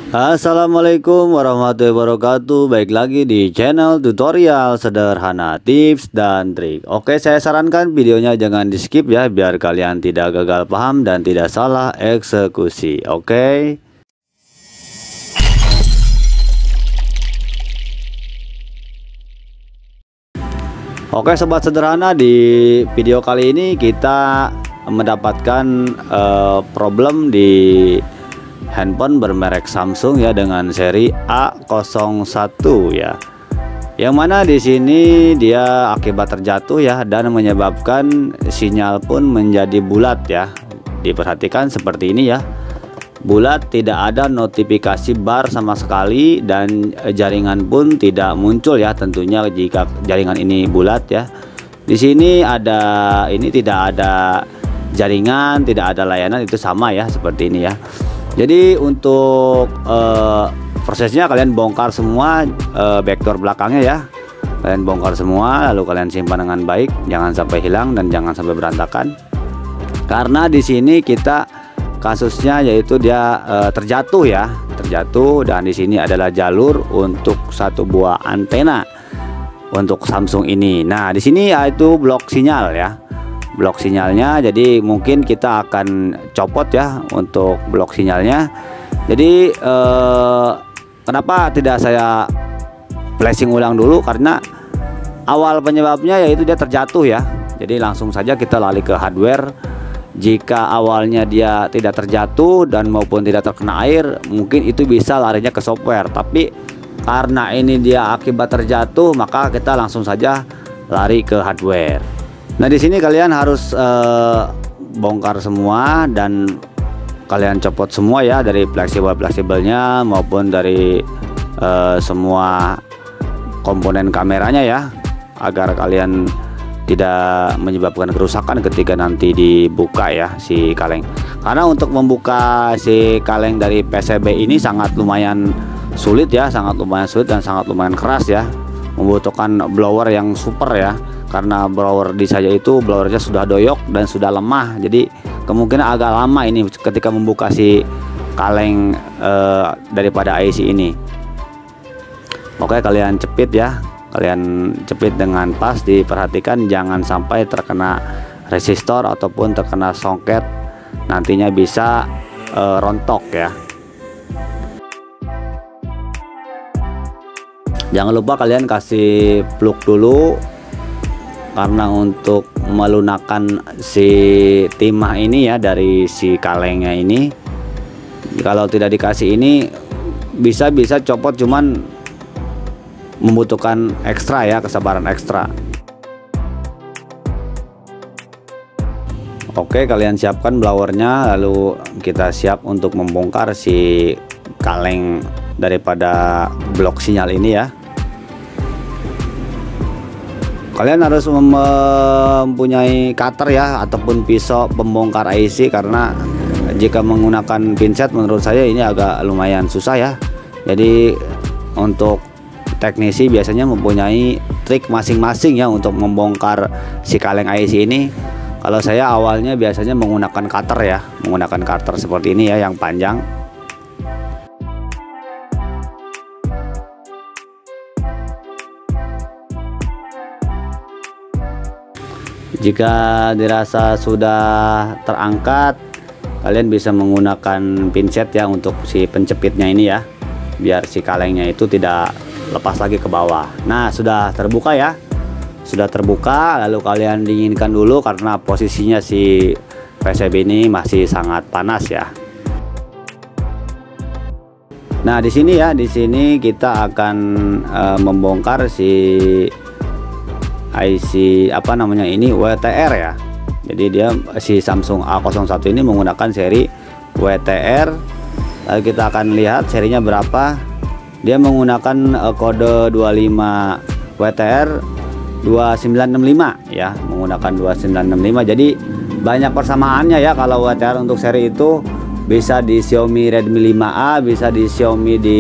Assalamualaikum warahmatullahi wabarakatuh. Baik lagi di channel tutorial sederhana tips dan trik. Oke, saya sarankan videonya jangan di skip ya, biar kalian tidak gagal paham dan tidak salah eksekusi. Oke. Oke sobat sederhana, di video kali ini kita mendapatkan problem di handphone bermerek Samsung ya, dengan seri A01 ya. Yang mana di sini dia akibat terjatuh ya, dan menyebabkan sinyal pun menjadi bulat ya. Diperhatikan seperti ini ya. Bulat, tidak ada notifikasi bar sama sekali, dan jaringan pun tidak muncul ya, tentunya jika jaringan ini bulat ya. Di sini tidak ada jaringan, tidak ada layanan, itu sama ya seperti ini ya. Jadi untuk prosesnya kalian bongkar semua backdoor belakangnya ya. Kalian bongkar semua, lalu kalian simpan dengan baik, jangan sampai hilang dan jangan sampai berantakan. Karena di sini kita kasusnya yaitu dia terjatuh ya, dan di sini adalah jalur untuk satu buah antena untuk Samsung ini. Nah, di sini yaitu blok sinyal ya. Blok sinyalnya, jadi mungkin kita akan copot ya untuk blok sinyalnya. Jadi kenapa tidak saya flashing ulang dulu, karena awal penyebabnya yaitu dia terjatuh ya. Jadi langsung saja kita lari ke hardware. Jika awalnya dia tidak terjatuh dan maupun tidak terkena air, mungkin itu bisa larinya ke software. Tapi karena ini dia akibat terjatuh, maka kita langsung saja lari ke hardware. Nah, di sini kalian harus bongkar semua dan kalian copot semua ya, dari fleksibelnya maupun dari semua komponen kameranya ya, agar kalian tidak menyebabkan kerusakan ketika nanti dibuka ya si kaleng. Karena untuk membuka si kaleng dari PCB ini sangat lumayan sulit ya, sangat lumayan sulit dan sangat lumayan keras ya, membutuhkan blower yang super ya. Karena blower di saya itu blowernya sudah doyok dan sudah lemah, jadi kemungkinan agak lama ini ketika membuka si kaleng daripada IC ini. Oke, kalian cepit ya, kalian cepit dengan pas, diperhatikan jangan sampai terkena resistor ataupun terkena soket, nantinya bisa rontok ya. Jangan lupa kalian kasih plug dulu, karena untuk melunakkan si timah ini ya dari si kalengnya ini. Kalau tidak dikasih ini bisa copot, cuman membutuhkan ekstra ya, kesabaran ekstra. Oke, kalian siapkan blowernya, lalu kita siap untuk membongkar si kaleng daripada blok sinyal ini ya. Kalian harus mempunyai cutter ya, ataupun pisau pembongkar IC, karena jika menggunakan pinset menurut saya ini agak lumayan susah ya. Jadi untuk teknisi biasanya mempunyai trik masing-masing ya untuk membongkar si kaleng IC ini. Kalau saya awalnya biasanya menggunakan cutter ya, menggunakan cutter seperti ini ya, yang panjang. Jika dirasa sudah terangkat, kalian bisa menggunakan pinset ya untuk si pencepitnya ini ya, biar si kalengnya itu tidak lepas lagi ke bawah. Nah, sudah terbuka ya, sudah terbuka, lalu kalian dinginkan dulu karena posisinya si PCB ini masih sangat panas ya. Nah, di sini ya, di sini kita akan membongkar si IC apa namanya ini, WTR ya. Jadi dia si Samsung A01 ini menggunakan seri WTR. Lalu kita akan lihat serinya berapa. Dia menggunakan kode 25 WTR 2965 ya, menggunakan 2965. Jadi banyak persamaannya ya. Kalau WTR untuk seri itu bisa di Xiaomi Redmi 5A, bisa di Xiaomi di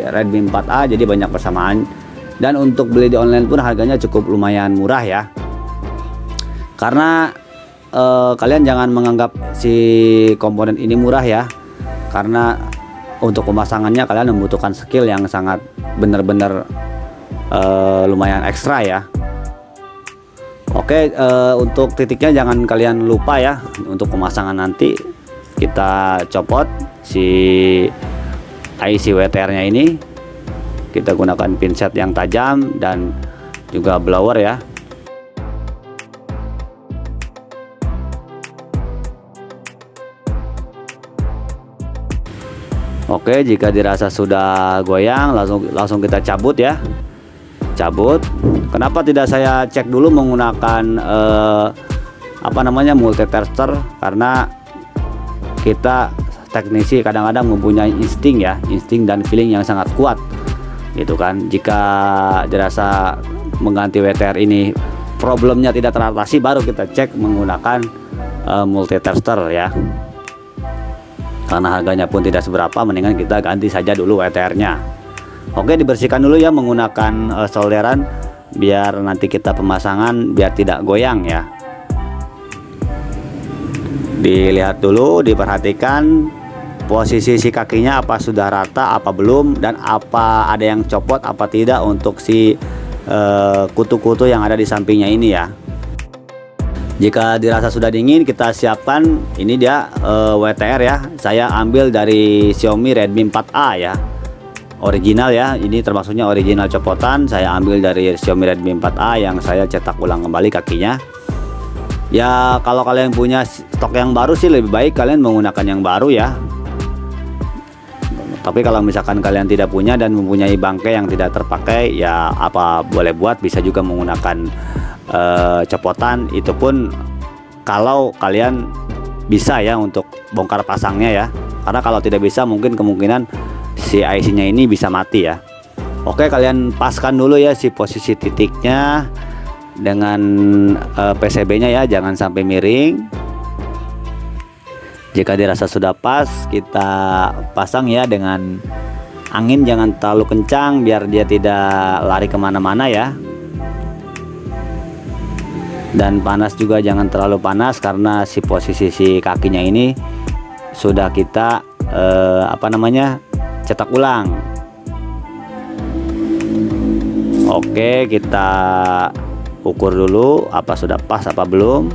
Redmi 4A, jadi banyak persamaan. Dan untuk beli di online pun harganya cukup lumayan murah ya. Karena kalian jangan menganggap si komponen ini murah ya, karena untuk pemasangannya kalian membutuhkan skill yang sangat benar-benar lumayan ekstra ya. Oke, untuk titiknya jangan kalian lupa ya. Untuk pemasangan nanti kita copot si IC WTR-nya ini, kita gunakan pinset yang tajam dan juga blower ya. Oke, jika dirasa sudah goyang, langsung kita cabut ya. Cabut. Kenapa tidak saya cek dulu menggunakan multi tester? Karena kita teknisi kadang-kadang mempunyai insting dan feeling yang sangat kuat gitu kan. Jika dirasa mengganti WTR ini problemnya tidak teratasi, baru kita cek menggunakan multi tester ya. Karena harganya pun tidak seberapa, mendingan kita ganti saja dulu WTR-nya. Oke, dibersihkan dulu ya menggunakan solderan biar nanti kita pemasangan biar tidak goyang ya. Dilihat dulu, diperhatikan posisi si kakinya apa sudah rata apa belum, dan apa ada yang copot apa tidak untuk si kutu-kutu yang ada di sampingnya ini ya. Jika dirasa sudah dingin, kita siapkan ini dia WTR ya. Saya ambil dari Xiaomi Redmi 4A ya, original ya. Ini termasuknya original copotan. Saya ambil dari Xiaomi Redmi 4A yang saya cetak ulang kembali kakinya. Ya kalau kalian punya stok yang baru sih lebih baik kalian menggunakan yang baru ya. Tapi kalau misalkan kalian tidak punya dan mempunyai bangkai yang tidak terpakai, ya apa boleh buat, bisa juga menggunakan copotan. Itu pun kalau kalian bisa ya untuk bongkar pasangnya ya. Karena kalau tidak bisa mungkin kemungkinan si IC-nya ini bisa mati ya. Oke, kalian paskan dulu ya si posisi titiknya dengan PCB-nya ya, jangan sampai miring. Jika dirasa sudah pas, kita pasang ya dengan angin, jangan terlalu kencang biar dia tidak lari kemana-mana ya. Dan panas juga jangan terlalu panas, karena si posisi si kakinya ini sudah kita cetak ulang. Oke, kita ukur dulu apa sudah pas apa belum.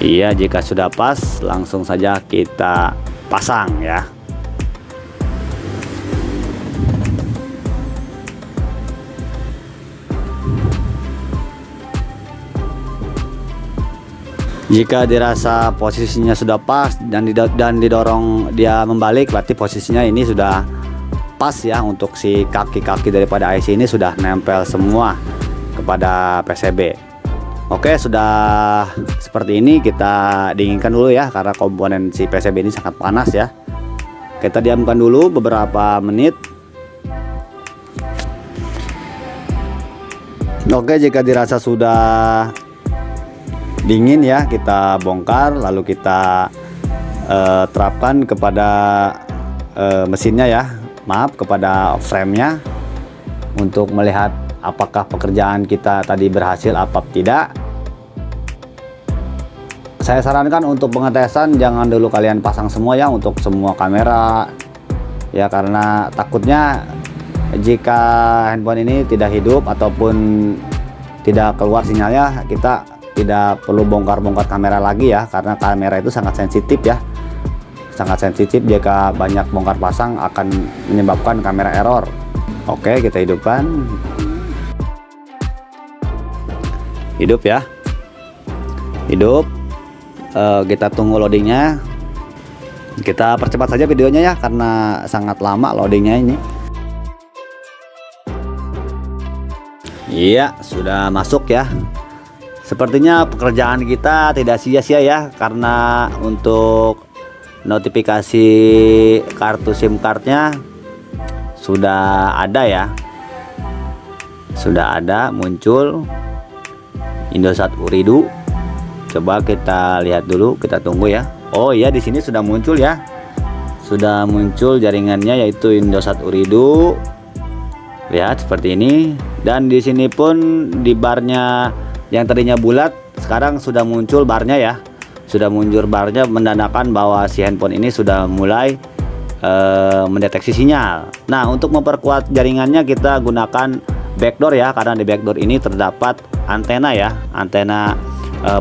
Iya, jika sudah pas langsung saja kita pasang ya. Jika dirasa posisinya sudah pas dan didorong dia membalik, berarti posisinya ini sudah pas ya. Untuk si kaki-kaki daripada IC ini sudah nempel semua kepada PCB. Oke, sudah seperti ini. Kita dinginkan dulu ya, karena komponen si PCB ini sangat panas ya. Kita diamkan dulu beberapa menit. Oke, jika dirasa sudah dingin ya, kita bongkar lalu kita terapkan kepada mesinnya ya, maaf, kepada frame-nya, untuk melihat apakah pekerjaan kita tadi berhasil apa tidak. Saya sarankan untuk pengetesan jangan dulu kalian pasang semua ya, untuk semua kamera ya, karena takutnya jika handphone ini tidak hidup ataupun tidak keluar sinyalnya, kita tidak perlu bongkar-bongkar kamera lagi ya, karena kamera itu sangat sensitif ya, sangat sensitif. Jika banyak bongkar pasang akan menyebabkan kamera error. Oke, kita hidupkan. Hidup ya, hidup. Kita tunggu loadingnya. Kita percepat saja videonya ya, karena sangat lama loadingnya ini. Iya, sudah masuk ya. Sepertinya pekerjaan kita tidak sia-sia ya, karena untuk notifikasi kartu SIM cardnya sudah ada ya, sudah ada muncul Indosat Ooredoo. Coba kita lihat dulu, kita tunggu ya. Oh iya, di sini sudah muncul ya, sudah muncul jaringannya yaitu Indosat Ooredoo. Lihat seperti ini. Dan di sini pun di barnya yang tadinya bulat sekarang sudah muncul barnya ya. sudah muncul barnya menandakan bahwa si handphone ini sudah mulai mendeteksi sinyal. Nah, untuk memperkuat jaringannya kita gunakan backdoor ya, karena di backdoor ini terdapat antena ya, antena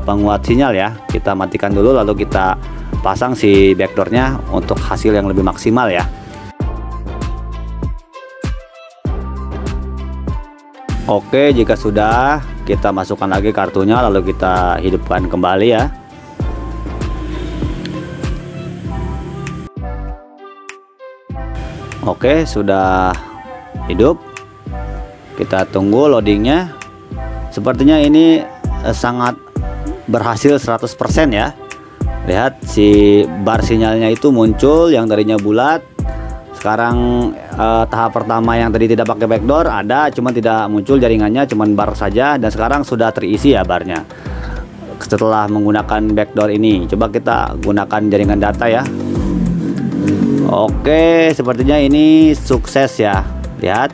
penguat sinyal ya. Kita matikan dulu lalu kita pasang si backdoornya untuk hasil yang lebih maksimal ya. Oke, jika sudah, kita masukkan lagi kartunya lalu kita hidupkan kembali ya. Oke, sudah hidup. Kita tunggu loadingnya. Sepertinya ini sangat berhasil 100% ya. Lihat si bar sinyalnya itu muncul, yang tadinya bulat. Sekarang tahap pertama yang tadi tidak pakai backdoor ada, cuma tidak muncul jaringannya, cuman bar saja, dan sekarang sudah terisi ya barnya. Setelah menggunakan backdoor ini, coba kita gunakan jaringan data ya. Oke, sepertinya ini sukses ya. Lihat,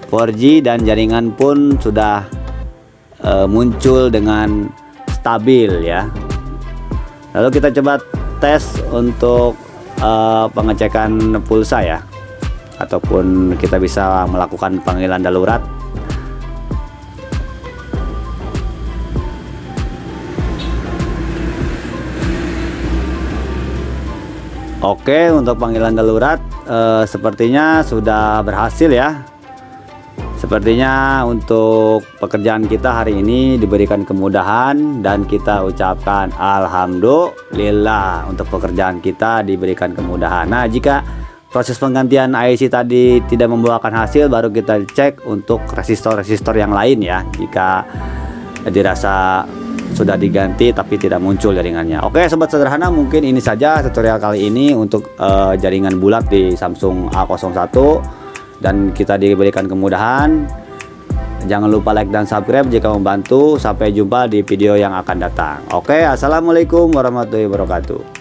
4G dan jaringan pun sudah muncul dengan stabil ya. Lalu kita coba tes untuk pengecekan pulsa ya, ataupun kita bisa melakukan panggilan darurat. Oke, untuk panggilan darurat sepertinya sudah berhasil ya. Sepertinya untuk pekerjaan kita hari ini diberikan kemudahan, dan kita ucapkan alhamdulillah untuk pekerjaan kita diberikan kemudahan. Nah, jika proses penggantian IC tadi tidak membuahkan hasil, baru kita cek untuk resistor-resistor yang lain ya. Jika dirasa sudah diganti tapi tidak muncul jaringannya. Oke sobat sederhana, mungkin ini saja tutorial kali ini untuk jaringan bulat di Samsung A01, dan kita diberikan kemudahan. Jangan lupa like dan subscribe jika membantu. Sampai jumpa di video yang akan datang. Oke, assalamualaikum warahmatullahi wabarakatuh.